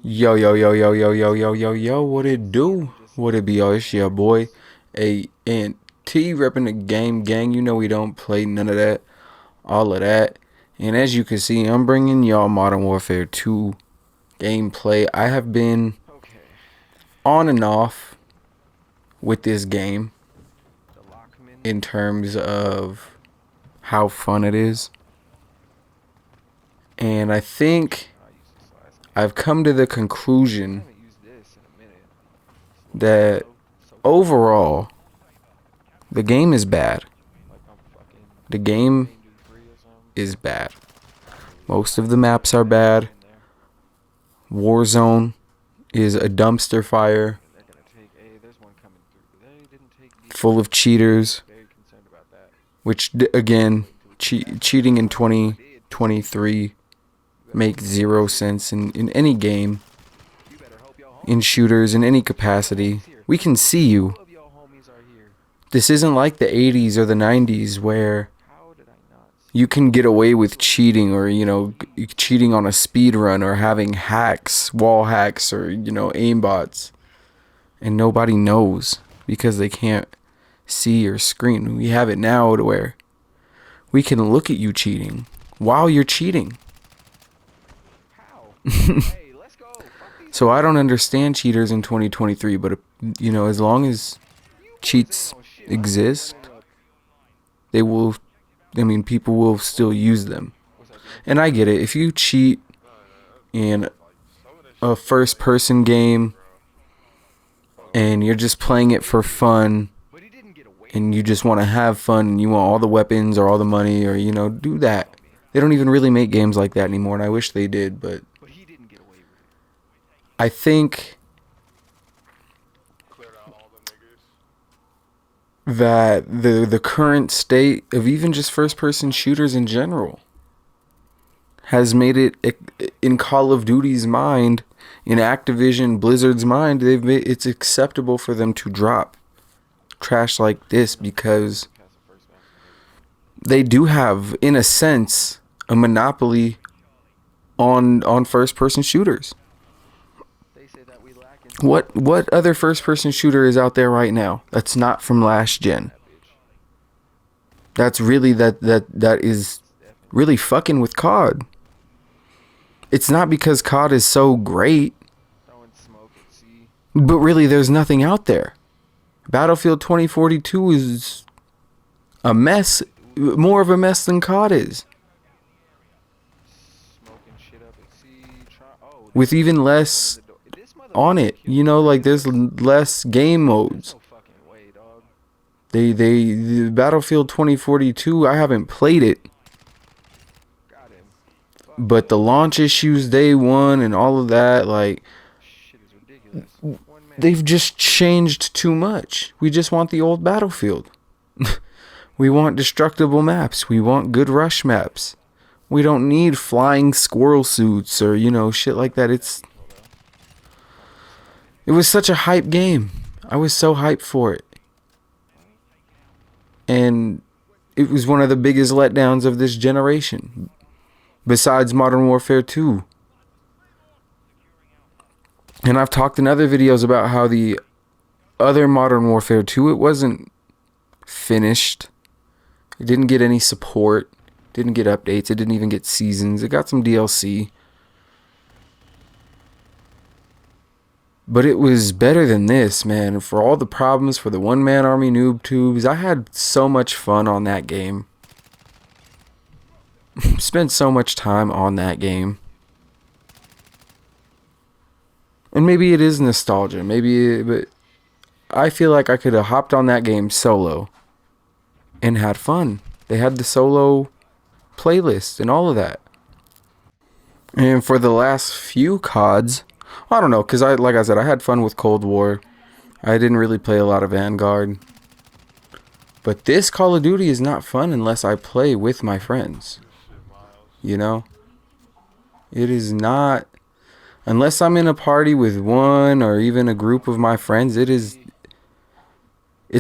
Yo, yo, yo, yo, yo, yo, yo, yo, yo, what it do? What it be, yo? It's your boy, A and T, repping the game gang. You know we don't play none of that, all of that. And as you can see, I'm bringing y'all Modern Warfare 2 gameplay. I have been on and off with this game in terms of how fun it is. And I think I've come to the conclusion that overall, the game is bad. The game is bad. Most of the maps are bad. Warzone is a dumpster fire full of cheaters, which again, cheating in 2023 makes zero sense in any game, in shooters, in any capacity. We can see you. This isn't like the 80s or the 90s where you can get away with cheating, or cheating on a speed run, or having hacks, wall hacks, or aimbots, and nobody knows because they can't see your screen. We have it now to where we can look at you cheating while you're cheating. So I don't understand cheaters in 2023, but as long as cheats exist, they will, people will still use them. And I get it. If you cheat in a first person game and you're just playing it for fun and you just want to have fun and you want all the weapons or all the money, or do that. They don't even really make games like that anymore, and I wish they did, but I think that the current state of even just first person shooters in general has made it, in Call of Duty's mind, in Activision Blizzard's mind, it's acceptable for them to drop trash like this because they do have, in a sense, a monopoly on first person shooters. What other first person shooter is out there right now that's not from last gen? That's really that is really fucking with COD. It's not because COD is so great, but really there's nothing out there. Battlefield 2042 is a mess, more of a mess than COD is, with even less on it. There's less game modes. The Battlefield 2042, I haven't played it, but the launch issues day one and all of that, they've just changed too much. We just want the old Battlefield. We want destructible maps. We want good rush maps. We don't need flying squirrel suits or shit like that. It was such a hype game. I was so hyped for it. And it was one of the biggest letdowns of this generation, besides Modern Warfare 2. And I've talked in other videos about how the other Modern Warfare 2, it wasn't finished. It didn't get any support. Didn't get updates. It didn't even get seasons. It got some DLC. But it was better than this, man. For all the problems, for the one-man army noob tubes, I had so much fun on that game. Spent so much time on that game. And maybe it is nostalgia. But I feel like I could have hopped on that game solo and had fun. They had the solo playlist and all of that. And for the last few CODs, I don't know, because like I said, I had fun with Cold War. I didn't really play a lot of Vanguard. But this Call of Duty is not fun unless I play with my friends. It is not, unless I'm in a party with one or even a group of my friends, it's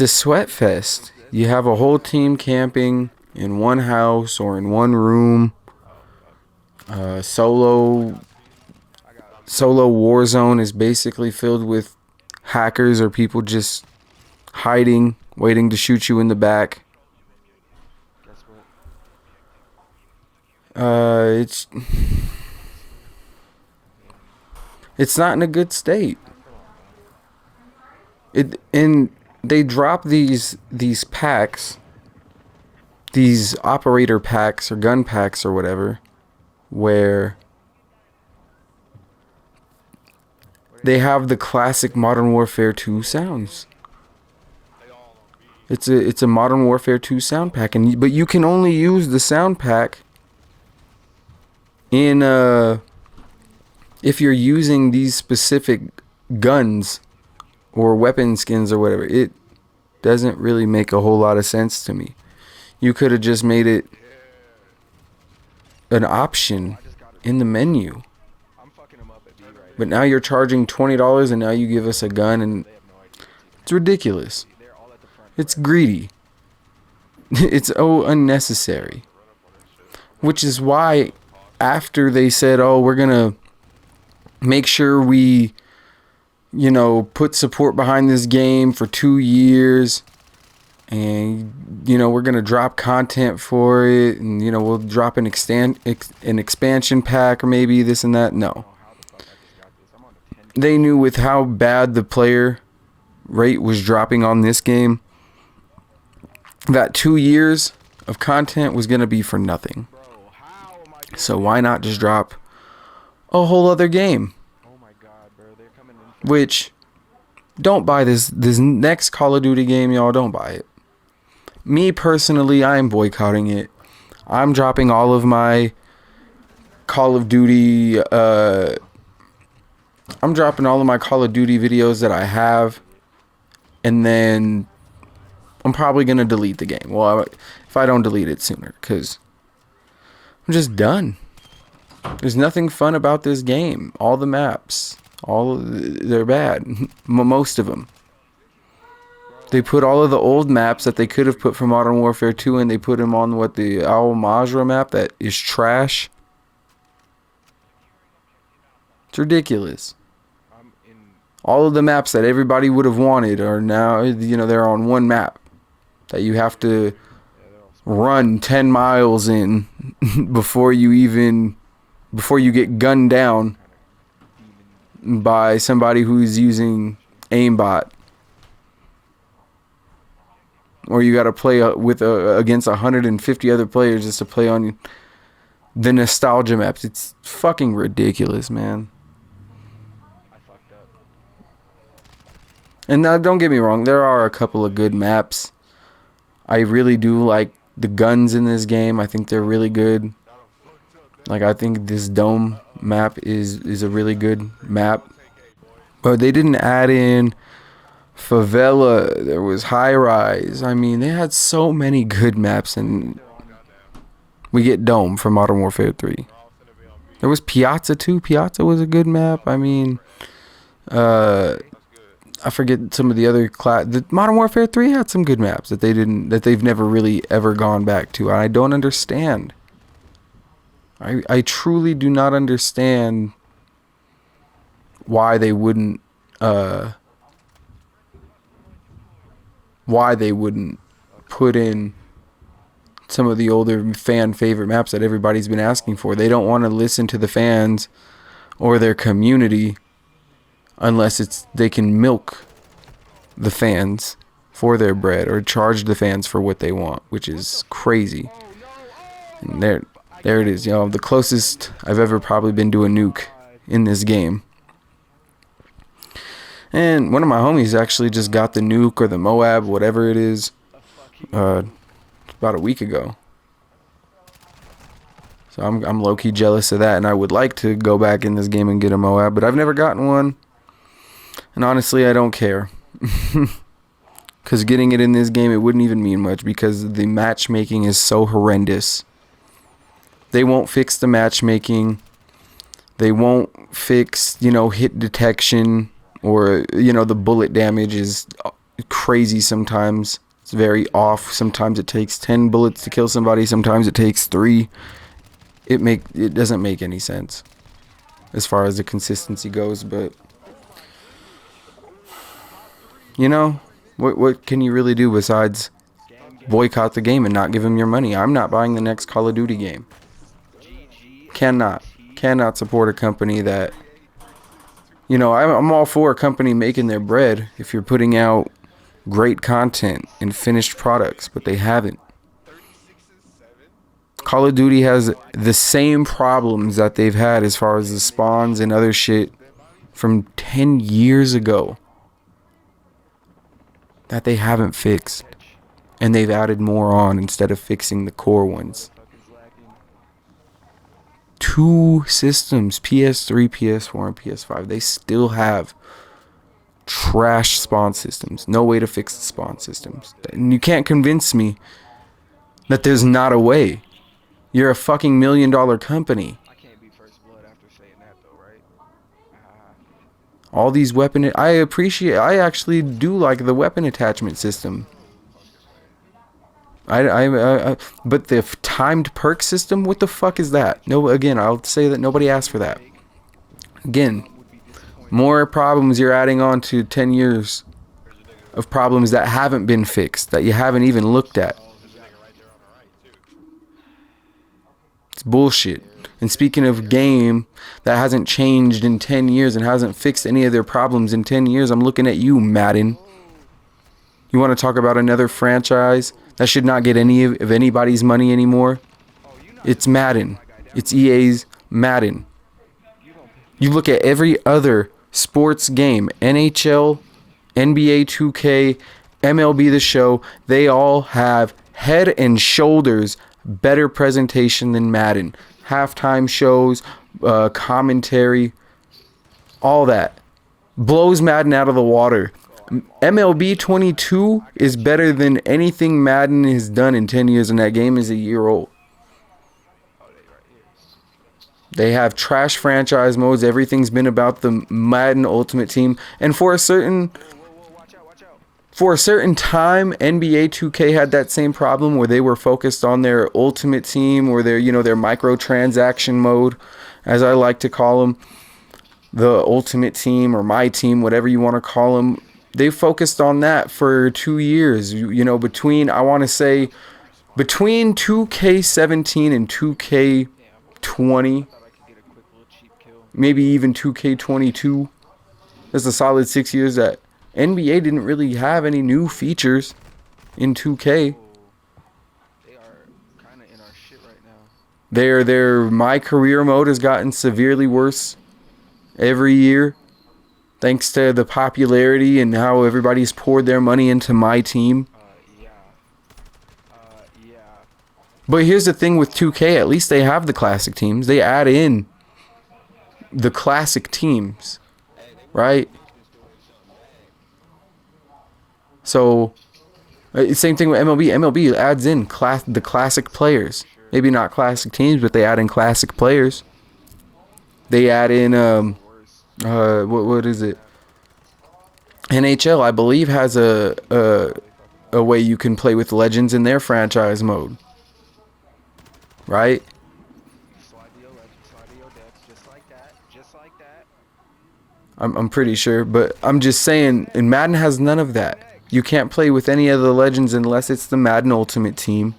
a sweat fest. You have a whole team camping in one house or in one room. Solo Solo Warzone is basically filled with hackers or people just hiding, waiting to shoot you in the back. Guess what? It's not in a good state. And they drop these packs, these operator packs or gun packs or whatever, where they have the classic Modern Warfare 2 sounds. It's a Modern Warfare 2 sound pack, but you can only use the sound pack in if you're using these specific guns or weapon skins or whatever. It doesn't really make a whole lot of sense to me. You could have just made it an option in the menu. But now you're charging $20 and now you give us a gun, and it's ridiculous. It's greedy. It's unnecessary. Which is why after they said, oh, we're going to make sure we, put support behind this game for 2 years, and, we're going to drop content for it, and, we'll drop an expansion pack or maybe this and that. No. They knew with how bad the player rate was dropping on this game, that 2 years of content was going to be for nothing. So why not just drop a whole other game? Which, don't buy this next Call of Duty game, y'all. Don't buy it. Me personally, I'm boycotting it. I'm dropping all of my Call of Duty I'm dropping all of my Call of Duty videos that I have, and then I'm probably going to delete the game. Well, if I don't delete it sooner, because I'm just done. There's nothing fun about this game. All the maps, they're bad. Most of them. They put all of the old maps that they could have put for Modern Warfare 2, and they put them on the Al Majra map that is trash. It's ridiculous. All of the maps that everybody would have wanted are now, they're on one map that you have to run 10 miles in before you get gunned down by somebody who's using aimbot. Or you got to play against 150 other players just to play on the nostalgia maps. It's fucking ridiculous, man. And now, don't get me wrong, there are a couple of good maps. I really do like the guns in this game. I think they're really good. Like, I think this dome map is a really good map. But they didn't add in favela. There was high rise. I mean, they had so many good maps, and we get dome for Modern Warfare 3. There was Piazza too. Piazza was a good map. I mean, I forget some of the other the Modern Warfare 3 had some good maps that they've never really ever gone back to. I don't understand. I truly do not understand why they wouldn't put in some of the older fan favorite maps that everybody's been asking for. They don't want to listen to the fans or their community unless they can milk the fans for their bread or charge the fans for what they want, which is crazy. And there it is, the closest I've ever probably been to a nuke in this game. And one of my homies actually just got the nuke or the Moab, whatever it is, about a week ago. So I'm low-key jealous of that, and I would like to go back in this game and get a Moab, but I've never gotten one. And honestly, I don't care. Because getting it in this game, it wouldn't even mean much because the matchmaking is so horrendous. They won't fix the matchmaking. They won't fix, hit detection, or, the bullet damage is crazy sometimes. It's very off. Sometimes it takes 10 bullets to kill somebody. Sometimes it takes 3. It doesn't make any sense. as far as the consistency goes. But you know, what can you really do besides boycott the game and not give them your money? I'm not buying the next Call of Duty game. Cannot support a company that, you know, I'm all for a company making their bread if you're putting out great content and finished products, but they haven't. Call of Duty has the same problems that they've had as far as the spawns and other shit from 10 years ago that they haven't fixed. And they've added more on instead of fixing the core ones. 2 systems, PS3, PS4, and PS5, they still have trash spawn systems. No way to fix the spawn systems. And you can't convince me that there's not a way. You're a fucking $1 million company. I can't be first blood after saying that though, right? All these weapon, I actually do like the weapon attachment system. But the timed perk system, what the fuck is that? No, again, I'll say that nobody asked for that. Again, more problems you're adding on to 10 years of problems that haven't been fixed, that you haven't even looked at. It's bullshit. And speaking of game that hasn't changed in 10 years and hasn't fixed any of their problems in 10 years, I'm looking at you, Madden. You want to talk about another franchise that should not get any of anybody's money anymore? It's Madden. It's EA's Madden. You look at every other sports game, NHL, NBA 2K, MLB The Show, they all have head and shoulders better presentation than Madden. Halftime shows, commentary, all that. Blows Madden out of the water. MLB 22 is better than anything Madden has done in 10 years, and that game is a year old. They have trash franchise modes. Everything's been about the Madden Ultimate Team. And for a certain time, NBA 2K had that same problem where they were focused on their Ultimate Team or their, their microtransaction mode, as I like to call them. The Ultimate Team or My Team, whatever you want to call them. They focused on that for 2 years. Between 2K17 and 2K20, maybe even 2K22. That's a solid 6 years that NBA didn't really have any new features in 2K. They are kind of in our shit right now. Their My Career mode has gotten severely worse every year, thanks to the popularity and how everybody's poured their money into My Team. Yeah. But here's the thing with 2K, at least they have the classic teams. They add in the classic teams, right? So, same thing with MLB. MLB adds in the classic players. Maybe not classic teams, but they add in classic players. They add in, what is it? NHL, I believe, has a way you can play with legends in their franchise mode. Right? I'm pretty sure, but I'm just saying, and Madden has none of that. You can't play with any of the legends unless it's the Madden Ultimate Team.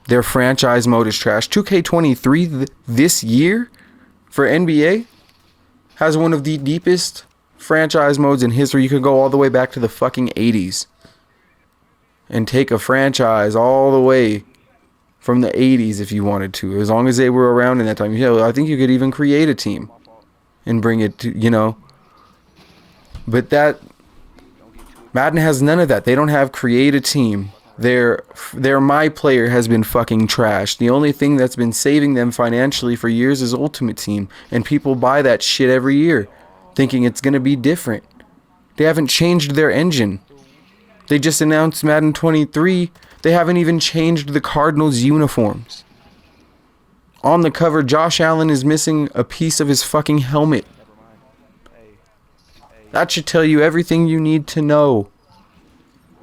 Their franchise mode is trash. 2K23 this year for NBA has one of the deepest franchise modes in history. You could go all the way back to the fucking 80s and take a franchise all the way from the 80s if you wanted to, as long as they were around in that time. I think you could even create a team and bring it to, But that Madden has none of that. They don't have create a team. Their My Player has been fucking trash. The only thing that's been saving them financially for years is Ultimate Team, and people buy that shit every year thinking it's going to be different. They haven't changed their engine. They just announced Madden 23. They haven't even changed the Cardinals uniforms. On the cover, Josh Allen is missing a piece of his fucking helmet. That should tell you everything you need to know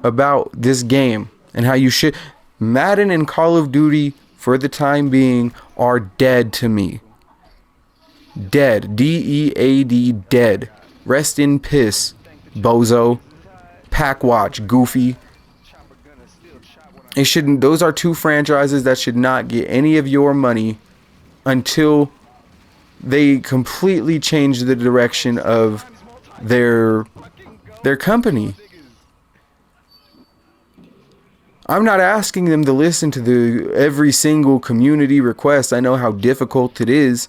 about this game and how you should. Madden and Call of Duty, for the time being, are dead to me. Dead. D-E-A-D. Dead. Rest in piss. Bozo. Pack Watch. Goofy. It shouldn't. Those are two franchises that should not get any of your money until they completely change the direction of their company. I'm not asking them to listen to every single community request. I know how difficult it is.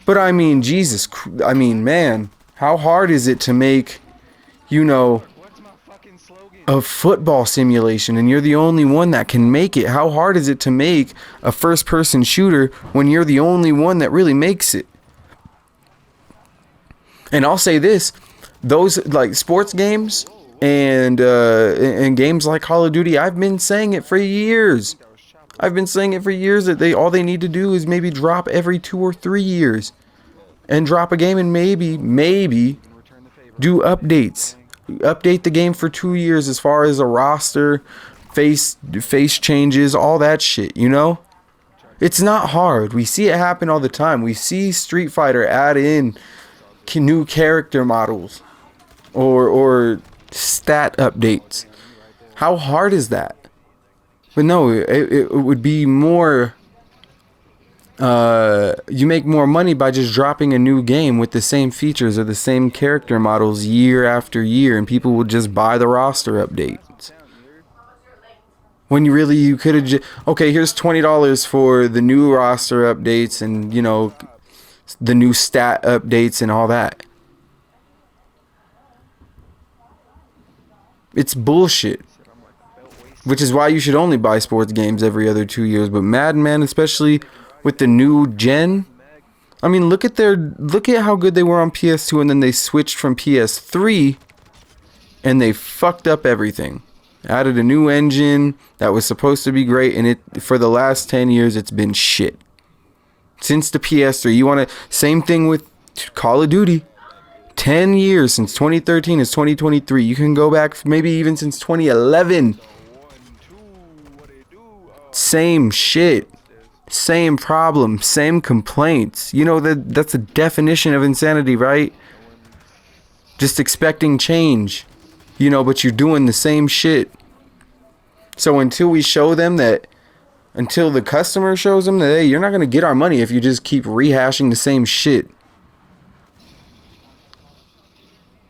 But I mean, Jesus, I mean, man, how hard is it to make, a football simulation and you're the only one that can make it? How hard is it to make a first-person shooter when you're the only one that really makes it? And I'll say this, those like sports games and games like Call of Duty, I've been saying it for years. I've been saying it for years that all they need to do is maybe drop every 2 or 3 years and drop a game and maybe do updates. Update the game for 2 years as far as a roster, face changes, all that shit, It's not hard. We see it happen all the time. We see Street Fighter add in new character models or stat updates. How hard is that? But no, it would be more, you make more money by just dropping a new game with the same features or the same character models year after year, and people would just buy the roster updates. When you could have just, okay, here's $20 for the new roster updates and, the new stat updates and all that. It's bullshit. Which is why you should only buy sports games every other 2 years. But Madden, man, especially with the new gen, I mean, look at how good they were on PS2, and then they switched from PS3 and they fucked up everything. Added a new engine that was supposed to be great, and for the last 10 years it's been shit. Since the PS3, same thing with Call of Duty. 10 years since 2013 is 2023. You can go back maybe even since 2011. Same shit. Same problem. Same complaints. That's the definition of insanity, right? Just expecting change. But you're doing the same shit. So until the customer shows them that, hey, you're not going to get our money if you just keep rehashing the same shit.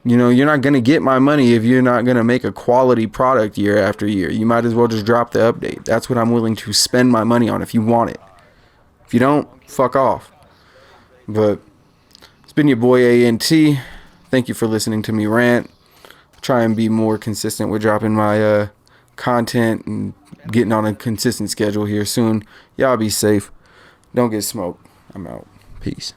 You're not going to get my money if you're not going to make a quality product year after year. You might as well just drop the update. That's what I'm willing to spend my money on if you want it. If you don't, fuck off. But it's been your boy ANT. Thank you for listening to me rant. Try and be more consistent with dropping my content and getting on a consistent schedule here soon. Y'all be safe. Don't get smoked. I'm out. Peace.